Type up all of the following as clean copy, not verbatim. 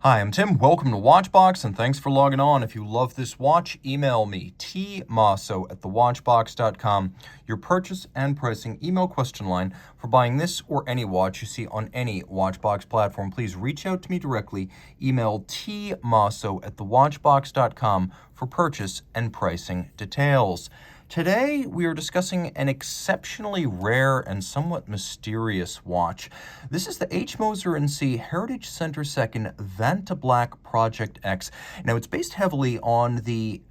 Hi, I'm Tim. Welcome to Watchbox, and thanks for logging on. If you love this watch, email me, tmosso@thewatchbox.com, your purchase and pricing email question line for buying this or any watch you see on any Watchbox platform. Please reach out to me directly. Email tmosso@thewatchbox.com for purchase and pricing details. Today, we are discussing an exceptionally rare and somewhat mysterious watch. This is the Moser Cie Heritage Center Second Vantablack Project X. Now, it's based heavily on the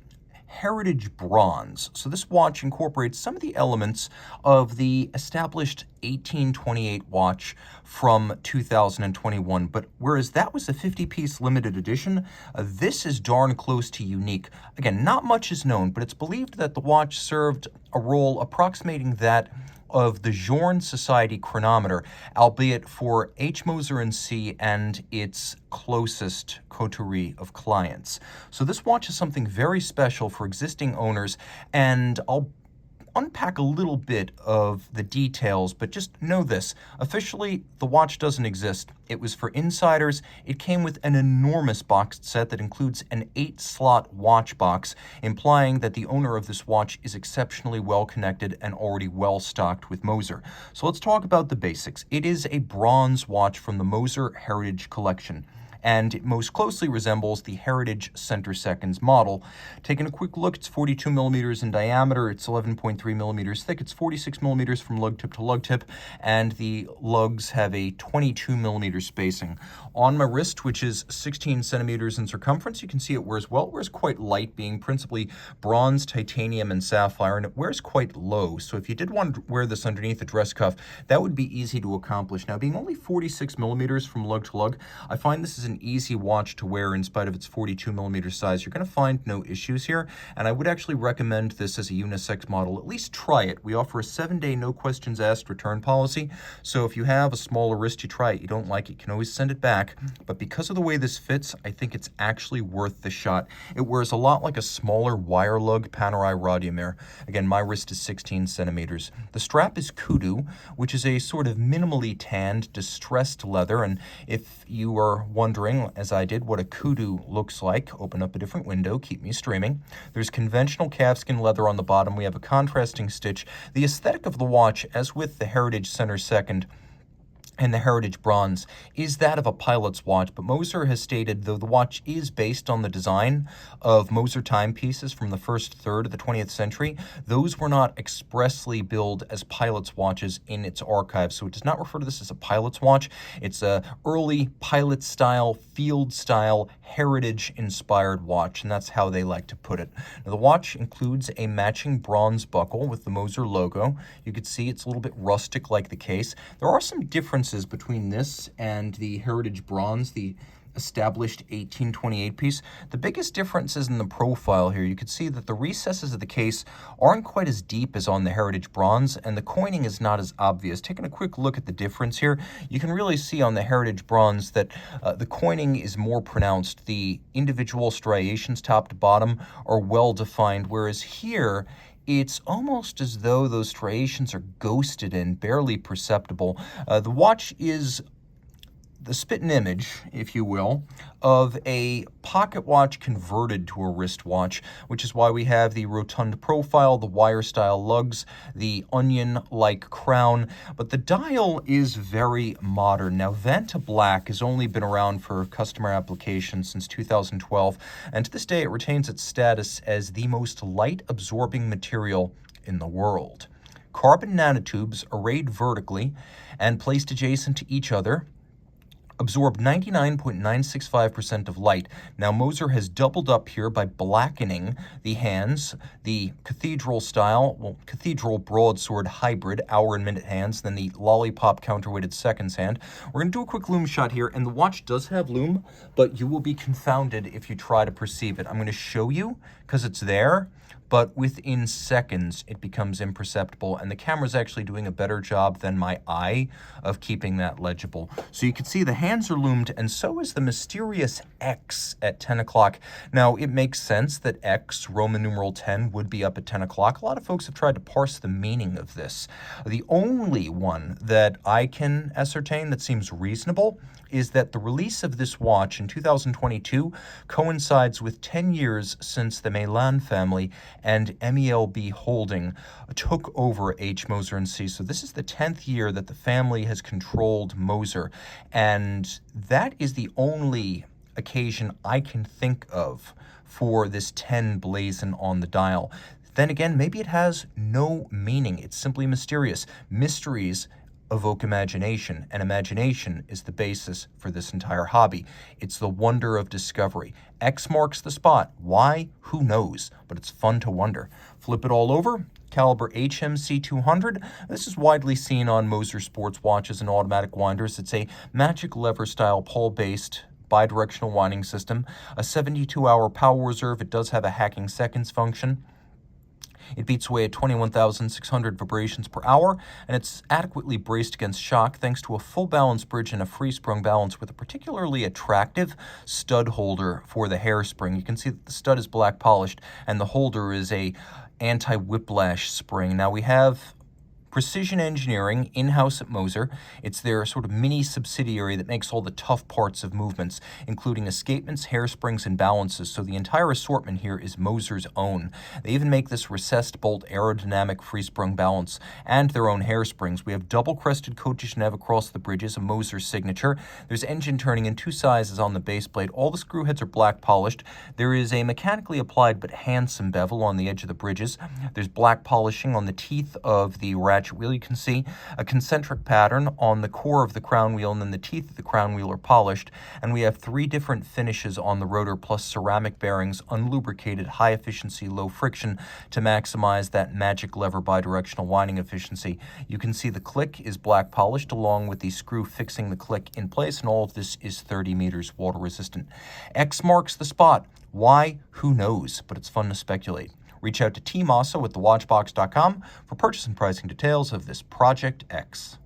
Heritage Bronze. So this watch incorporates some of the elements of the established 1828 watch from 2021. But whereas that was a 50-piece limited edition, this is darn close to unique. Again, not much is known, but it's believed that the watch served a role approximating that of the Journe Society chronometer, albeit for Moser Cie and its closest coterie of clients. So this watch is something very special for existing owners, and I'll unpack a little bit of the details, but just know this. Officially, the watch doesn't exist. It was for insiders. It came with an enormous boxed set that includes an 8-slot watch box, implying that the owner of this watch is exceptionally well connected and already well stocked with Moser. So let's talk about the basics. It is a bronze watch from the Moser Heritage Collection, and it most closely resembles the Heritage Center Seconds model. Taking a quick look, it's 42 millimeters in diameter, it's 11.3 millimeters thick, it's 46 millimeters from lug tip to lug tip, and the lugs have a 22 millimeter spacing. On my wrist, which is 16 centimeters in circumference, you can see it wears well. It wears quite light, being principally bronze, titanium, and sapphire, and it wears quite low. So if you did want to wear this underneath a dress cuff, that would be easy to accomplish. Now, being only 46 millimeters from lug to lug, I find this is an easy watch to wear in spite of its 42 millimeter size. You're going to find no issues here, and I would actually recommend this as a unisex model. At least try it. We offer a 7-day no questions asked return policy, so if you have a smaller wrist, you try it, you don't like it, you can always send it back. But because of the way this fits, I think it's actually worth the shot. It wears a lot like a smaller wire lug Panerai Radiomere. Again, my wrist is 16 centimeters. The strap is kudu, which is a sort of minimally tanned, distressed leather, and if you are wondering, as I did, what a kudu looks like, open up a different window, keep me streaming. There's conventional calfskin leather on the bottom. We have a contrasting stitch. The aesthetic of the watch, as with the Heritage Center Second and the Heritage Bronze, is that of a pilot's watch, but Moser has stated, though the watch is based on the design of Moser timepieces from the first third of the 20th century, those were not expressly billed as pilot's watches in its archive, so it does not refer to this as a pilot's watch. It's a early pilot-style, field-style, heritage-inspired watch, and that's how they like to put it. Now, the watch includes a matching bronze buckle with the Moser logo. You can see it's a little bit rustic like the case. There are some differences between this and the Heritage Bronze, the established 1828 piece. The biggest difference is in the profile here. You can see that the recesses of the case aren't quite as deep as on the Heritage Bronze, and the coining is not as obvious. Taking a quick look at the difference here, you can really see on the Heritage Bronze that the coining is more pronounced. The individual striations top to bottom are well defined, whereas here, it's almost as though those striations are ghosted and barely perceptible. The watch is the spitting image, if you will, of a pocket watch converted to a wristwatch, which is why we have the rotund profile, the wire-style lugs, the onion-like crown, but the dial is very modern. Now, Vantablack has only been around for customer applications since 2012, and to this day it retains its status as the most light-absorbing material in the world. Carbon nanotubes arrayed vertically and placed adjacent to each other absorb 99.965% of light. Now, Moser has doubled up here by blackening the hands, the cathedral broadsword hybrid, hour and minute hands, then the lollipop counterweighted seconds hand. We're going to do a quick lume shot here, and the watch does have lume, but you will be confounded if you try to perceive it. I'm going to show you because it's there, but within seconds it becomes imperceptible, and the camera's actually doing a better job than my eye of keeping that legible. So you can see the hands are loomed, and so is the mysterious X at 10 o'clock. Now, it makes sense that X, Roman numeral 10, would be up at 10 o'clock. A lot of folks have tried to parse the meaning of this. The only one that I can ascertain that seems reasonable is that the release of this watch in 2022 coincides with 10 years since the Milan family and MELB Holding took over H. Moser Cie. So this is the 10th year that the family has controlled Moser, and that is the only occasion I can think of for this 10 blazon on the dial. Then again, maybe it has no meaning. It's simply mysterious. Mysteries evoke imagination, and imagination is the basis for this entire hobby. It's the wonder of discovery. X marks the spot. Why? Who knows? But it's fun to wonder. Flip it all over. Caliber HMC 200. This is widely seen on Moser sports watches and automatic winders. It's a magic lever style pole-based bidirectional winding system. A 72-hour power reserve. It does have a hacking seconds function. It beats away at 21,600 vibrations per hour, and it's adequately braced against shock thanks to a full balance bridge and a free-sprung balance with a particularly attractive stud holder for the hairspring. You can see that the stud is black polished, and the holder is a anti-whiplash spring. Now we have Precision Engineering in-house at Moser. It's their sort of mini subsidiary that makes all the tough parts of movements, including escapements, hairsprings, and balances. So the entire assortment here is Moser's own. They even make this recessed bolt aerodynamic free-sprung balance and their own hairsprings. We have double-crested Côte de Genève across the bridges, a Moser signature. There's engine turning in 2 sizes on the base plate. All the screw heads are black polished. There is a mechanically applied but handsome bevel on the edge of the bridges. There's black polishing on the teeth of the ratchet wheel. You can see a concentric pattern on the core of the crown wheel, and then the teeth of the crown wheel are polished, and we have 3 different finishes on the rotor plus ceramic bearings, unlubricated, high efficiency, low friction to maximize that magic lever bidirectional winding efficiency. You can see the click is black polished along with the screw fixing the click in place, and all of this is 30 meters water resistant. X marks the spot. Why? Who knows? But it's fun to speculate. Reach out to Team Mosso at thewatchbox.com for purchase and pricing details of this Project X.